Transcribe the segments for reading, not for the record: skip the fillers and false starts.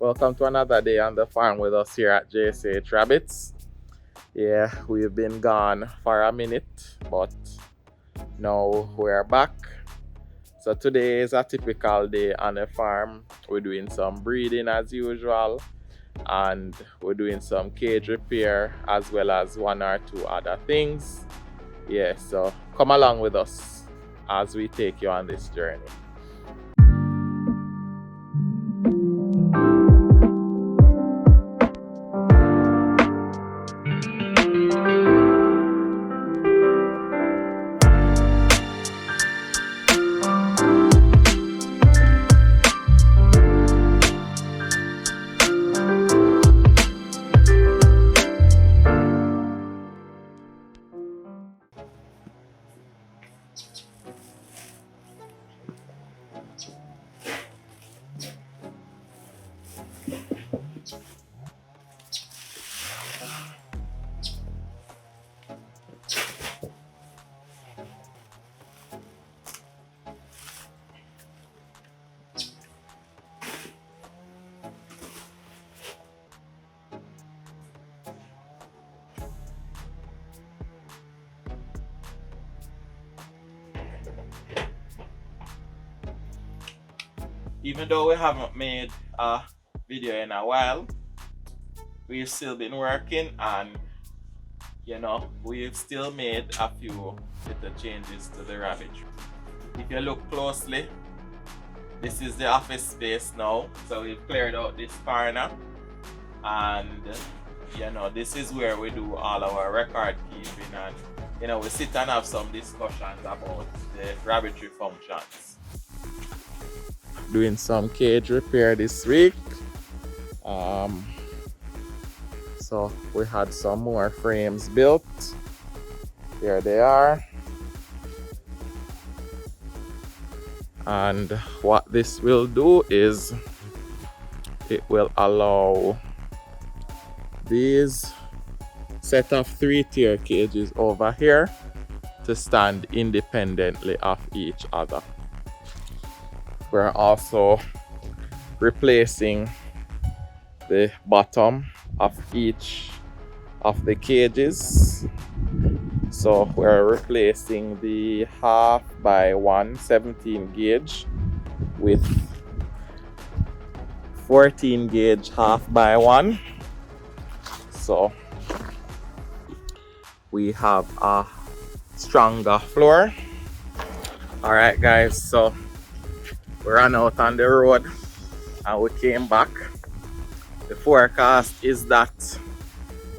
Welcome to another day on the farm with us here at JSH Rabbits. Yeah, we've been gone for a minute, but now we're back. So today is a typical day on the farm. We're doing some breeding as usual, and we're doing some cage repair as well as one or two other things. Yeah, so come along with us as we take you on this journey. Even though we haven't made a video in a while, we've still been working, and we've still made a few little changes to the rabbitry. If you look closely, this is the office space now. So we've cleared out this corner, and this is where we do all our record keeping, and we sit and have some discussions about the rabbitry functions. Doing some cage repair this week. So we had some more frames built. Here they are. And what this will do is it will allow these set of 3-tier cages over here to stand independently of each other. We're also replacing the bottom of each of the cages. So we're replacing the 1/2x1 17 gauge with 14 gauge 1/2x1. So we have a stronger floor. All right, guys, so we ran out on the road and we came back. The forecast is that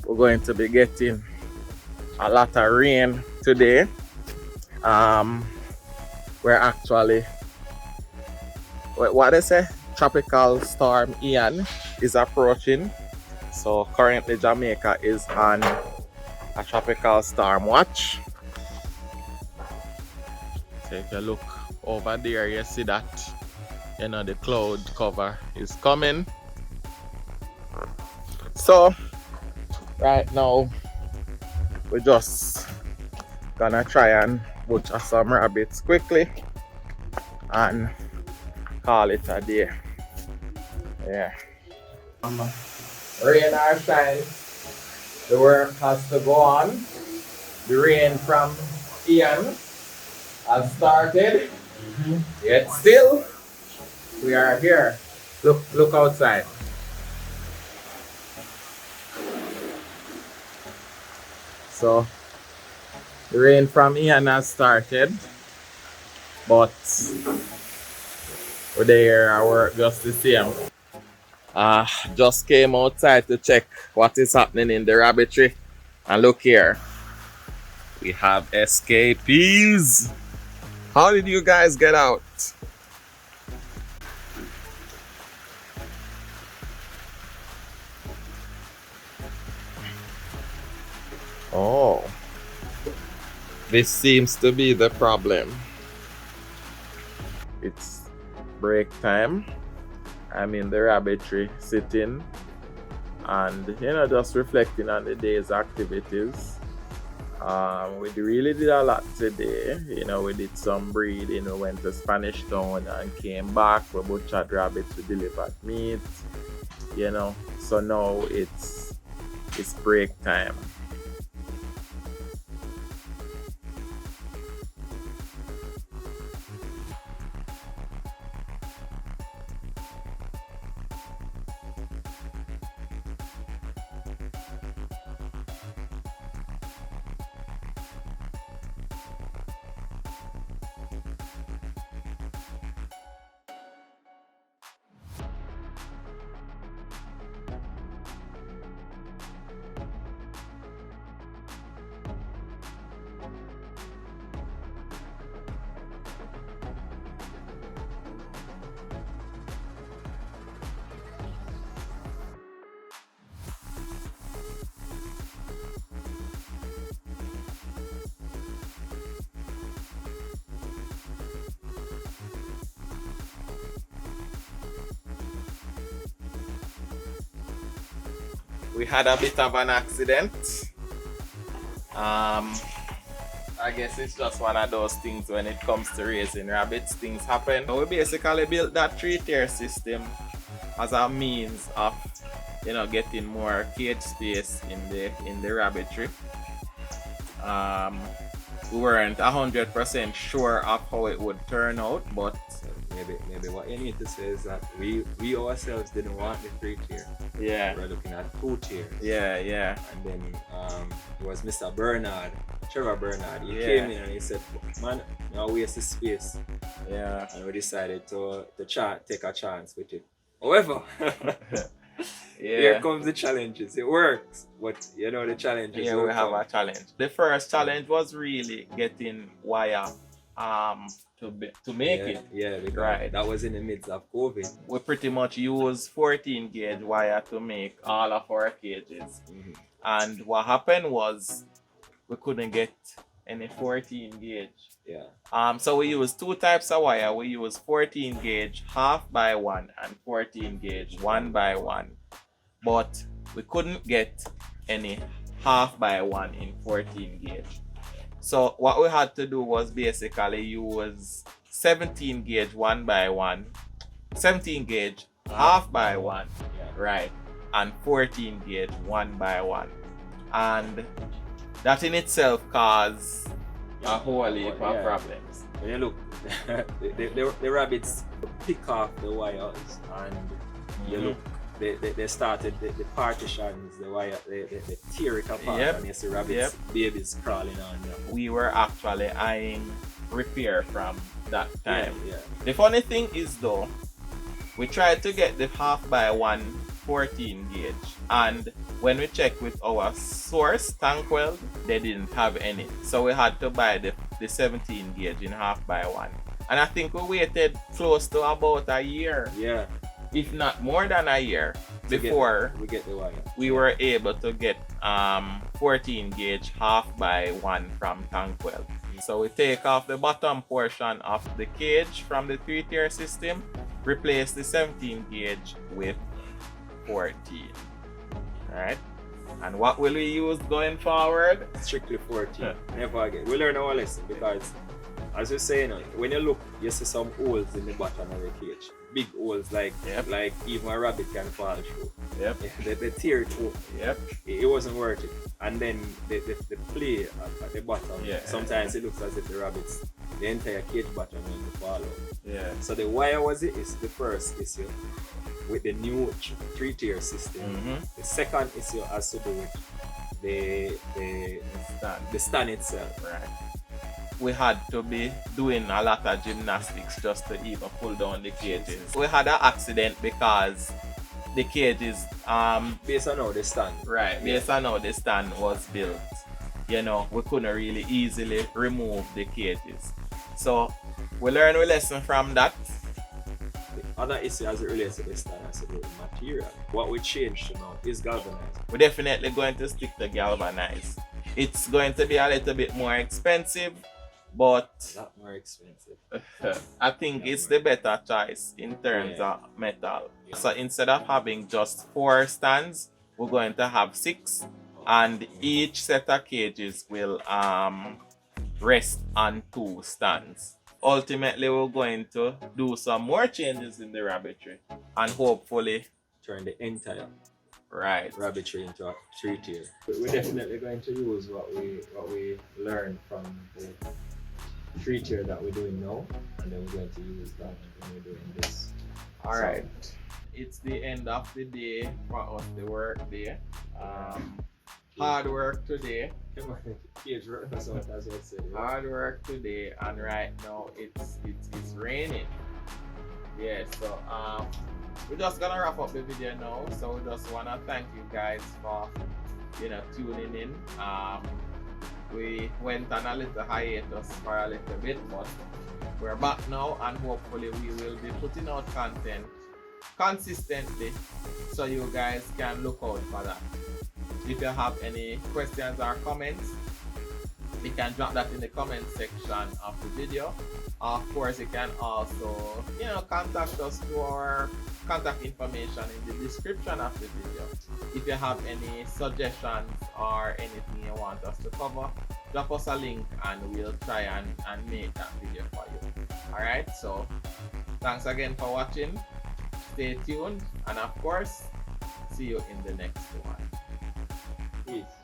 we're going to be getting a lot of rain today. We're actually, what they say, tropical storm Ian is approaching. So currently Jamaica is on a tropical storm watch. So if you look over there, you see that the cloud cover is coming. So right now we're just gonna try and butcher some rabbits quickly and call it a day. Yeah. Rain or shine, the work has to go on. The rain from Ian has started. Yet still, we are here. Look outside. So the rain from Ian has started, but we're there at work just the same. Just came outside to check what is happening in the rabbitry, and look here, we have escapees. How did you guys get out? Oh, this seems to be the problem. It's break time. I'm in the rabbitry sitting and just reflecting on the day's activities. We really did a lot today. We did some breeding. We went to Spanish Town and came back. We butchered rabbits, we delivered meat. you know. So now it's break time. We had a bit of an accident. Um, I guess it's just one of those things when it comes to raising rabbits, things happen. We basically built that three-tier system as a means of, you know, getting more cage space in the rabbitry. We weren't 100% sure of how it would turn out, but maybe what you need to say is that we ourselves didn't want the 3-tier. yeah, We're looking at 2 tiers. yeah. And then it was Mr. Trevor Bernard. He Yeah. came in and he said, "Man, now waste the space." Yeah. And we decided to take a chance with it. However, here comes the challenges. It works, but you know the challenges. Yeah, we have a challenge. The first challenge was really getting wire to make it. Yeah, because Right. that was in the midst of COVID. We pretty much use 14 gauge wire to make all of our cages. Mhm. And what happened was we couldn't get any 14 gauge. Yeah. So we use two types of wire. We use 14 gauge half by one and 14 gauge 1x1. But we couldn't get any half by one in 14 gauge. So what we had to do was basically use 17 gauge 1x1, 17 gauge half by one, right, and 14 gauge 1x1. And that in itself caused a whole heap of problems. When you look, the rabbits pick off the wires, and you look, they started the partitions, the wire, they tear it apart, and you see rabbits, babies crawling on them. We were actually eyeing repair from that time. Yeah. The funny thing is though, we tried to get the half by one 14 gauge, and when we checked with our source, Tankwell, they didn't have any. So we had to buy the 17 gauge in half by one. And I think we waited close to about a year. Yeah. If not more than a year before we get the wire. We were able to get 14 gauge half by one from Tankwell. So we take off the bottom portion of the cage from the 3-tier system, replace the 17 gauge with 14. Alright? And what will we use going forward? Strictly 14. Never again. We learn our lesson, because as you say, when you look, you see some holes in the bottom of the cage. Big holes, like even a rabbit can fall through. Yep. They tear it open. Yep. It wasn't worth it. And then the play at the bottom, sometimes it looks as if the entire cage bottom will fall out. Yeah. So the wire is the first issue with the new 3-tier system. The second issue has to do with the stand itself. Right. We had to be doing a lot of gymnastics just to even pull down the cages. We had an accident because the cages based on how the stand. Right, based on how the stand was built, you know, we couldn't really easily remove the cages. So we learned a lesson from that. The other issue as it relates to the stand has to do with material. What we changed now is galvanized. We're definitely going to stick to galvanized. It's going to be a little bit more expensive, but a lot more expensive. I think it's the better choice in terms of metal. So instead of having just 4 stands, we're going to have 6, and each set of cages will rest on 2 stands. Ultimately, we're going to do some more changes in the rabbitry, and hopefully turn the entire Right. rabbit tree into a tree tier. We're definitely going to use what we learned from the tree tier that we're doing now, and then we're going to use that when we're doing this. All right. It's the end of the day for us, the work day. Hard work today. Hard work today, and right now it's raining. Yeah, so we're just gonna wrap up the video now. So we just wanna thank you guys for tuning in. We went on a little hiatus for a little bit, but we're back now, and hopefully we will be putting out content consistently, so you guys can look out for that. If you have any questions or comments, you can drop that in the comment section of the video. Of course, you can also contact us through our contact information in the description of the video. If you have any suggestions or anything you want us to cover, drop us a link and we'll try and make that video for you. Alright, so thanks again for watching. Stay tuned, and of course, see you in the next one. Peace.